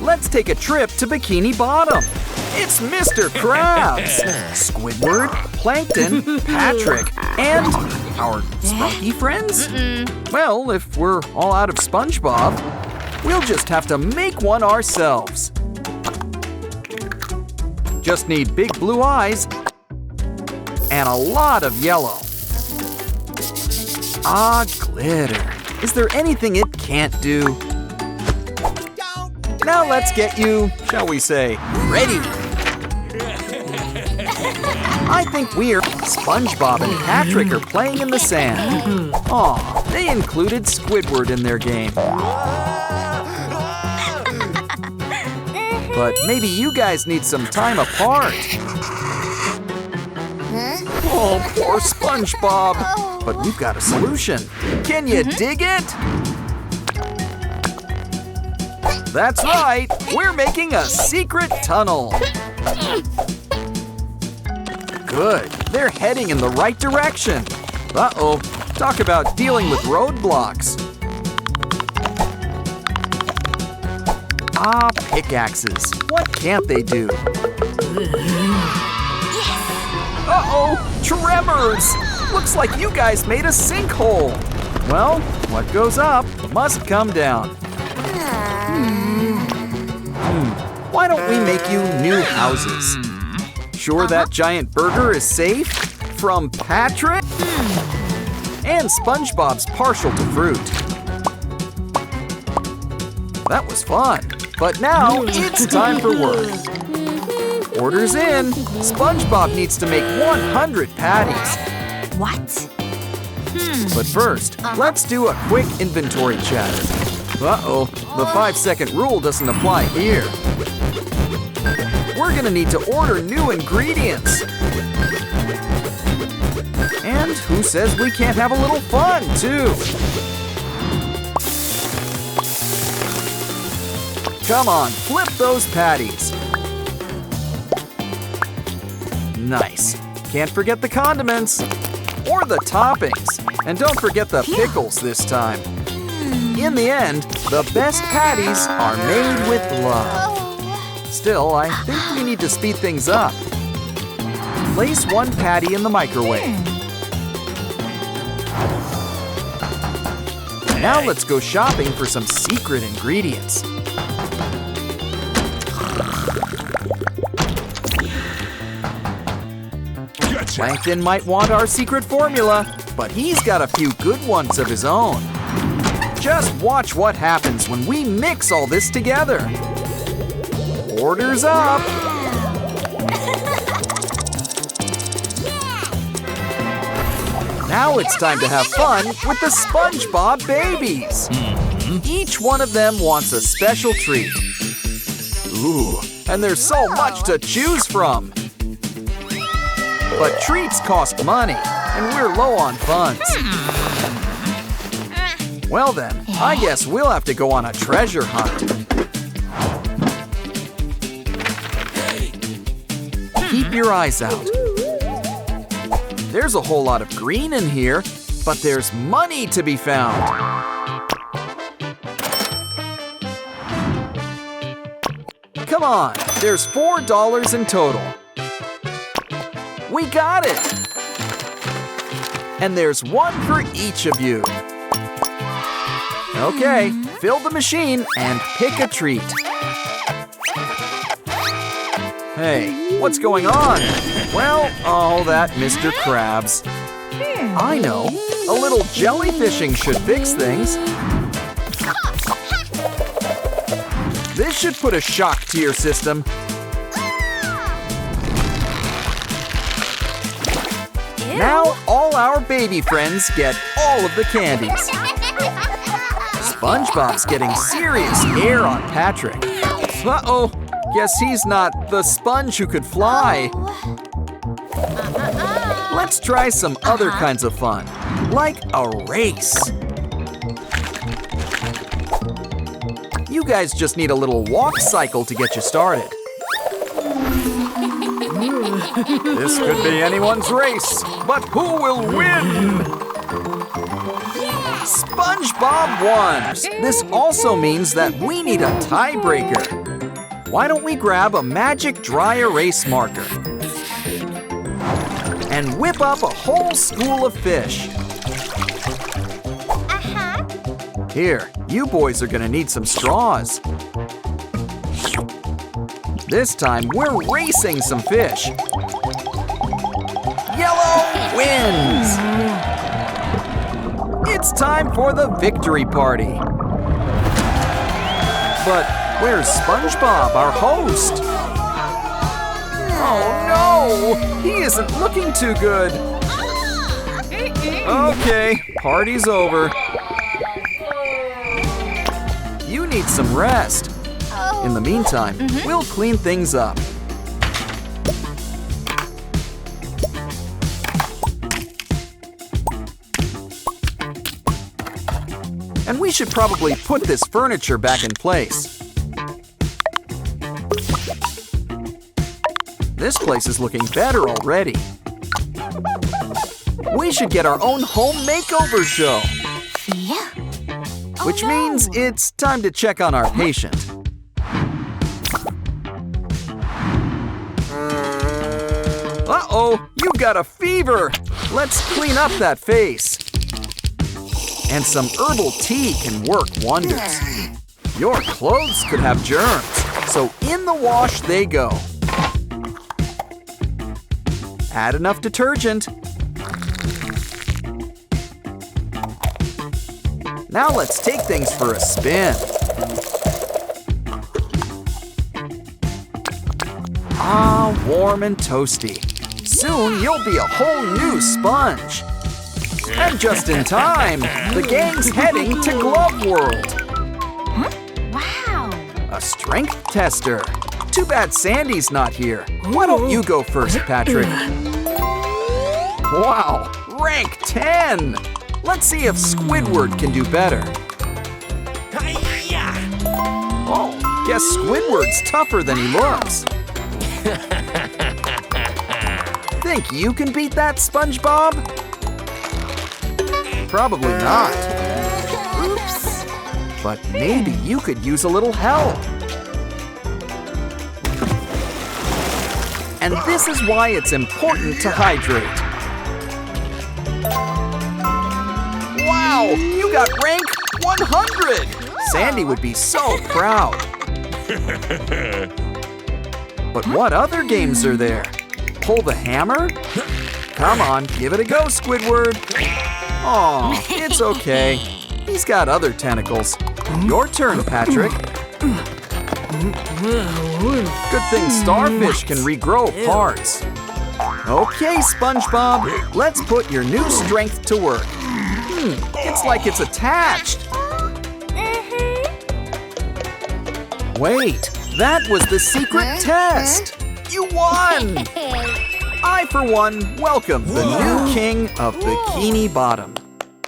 let's take a trip to Bikini Bottom. It's Mr. Krabs, Squidward, Plankton, Patrick, and our spunky friends? Well, if we're all out of SpongeBob, we'll just have to make one ourselves. Just need big blue eyes and a lot of yellow. Ah, glitter. Is there anything it can't do? Now let's get you, shall we say, ready. I think SpongeBob and Patrick are playing in the sand. Aw, they included Squidward in their game. But maybe you guys need some time apart. Oh, poor SpongeBob. But we've got a solution. Can you dig it? That's right, we're making a secret tunnel. Good, they're heading in the right direction. Uh-oh, talk about dealing with roadblocks. Ah, pickaxes. What can't they do? Uh-oh, tremors! Looks like you guys made a sinkhole. Well, what goes up must come down. Why don't we make you new houses? Sure that giant burger is safe? From Patrick? And SpongeBob's partial to fruit. That was fun. But now it's time for work. Orders in. SpongeBob needs to make 100 patties. What? But first, let's do a quick inventory check. Uh-oh, the 5-second rule doesn't apply here. We're gonna need to order new ingredients. And who says we can't have a little fun, too? Come on, flip those patties. Nice. Can't forget the condiments. Or the toppings. And don't forget the pickles this time. In the end, the best patties are made with love. Still, I think we need to speed things up. Place one patty in the microwave. Now let's go shopping for some secret ingredients. Plankton might want our secret formula, but he's got a few good ones of his own. Just watch what happens when we mix all this together. Orders up! Now it's time to have fun with the SpongeBob babies. Each one of them wants a special treat. Ooh, and there's so much to choose from. But treats cost money, and we're low on funds. Well then, I guess we'll have to go on a treasure hunt. Keep your eyes out. There's a whole lot of green in here, but there's money to be found. Come on, there's $4 in total. We got it! And there's one for each of you. Okay, fill the machine and pick a treat. Hey, what's going on? Well, all that Mr. Krabs. I know, a little jellyfishing should fix things. This should put a shock to your system. Now all our baby friends get all of the candies. SpongeBob's getting serious air on Patrick. Uh-oh, guess he's not the sponge who could fly. Let's try some other kinds of fun, like a race. You guys just need a little walk cycle to get you started. This could be anyone's race, but who will win? SpongeBob won! This also means that we need a tiebreaker. Why don't we grab a magic dry erase marker and whip up a whole school of fish? Here, you boys are gonna need some straws. This time, we're racing some fish. Yellow wins! It's time for the victory party. But where's SpongeBob, our host? Oh no! He isn't looking too good. Okay, party's over. You need some rest. In the meantime, we'll clean things up. And we should probably put this furniture back in place. This place is looking better already. We should get our own home makeover show. Which means it's time to check on our patient. Uh-oh, you've got a fever. Let's clean up that face. And some herbal tea can work wonders. Your clothes could have germs, so in the wash they go. Add enough detergent. Now let's take things for a spin. Ah, warm and toasty. Soon you'll be a whole new sponge. And just in time, the gang's heading to Glove World. Wow! A strength tester. Too bad Sandy's not here. Why don't you go first, Patrick? Wow, rank 10! Let's see if Squidward can do better. Oh, guess Squidward's tougher than he looks. Think you can beat that, SpongeBob? Probably not. Oops! But maybe you could use a little help. And this is why it's important to hydrate. Wow, you got rank 100! Sandy would be so proud. But what other games are there? Pull the hammer? Come on, give it a go, Squidward. Aw, it's okay. He's got other tentacles. Your turn, Patrick. Good thing starfish can regrow parts. Okay, SpongeBob, let's put your new strength to work. It's like it's attached. Wait, that was the secret test. You won! I, for one, welcome the new king of Bikini Bottom.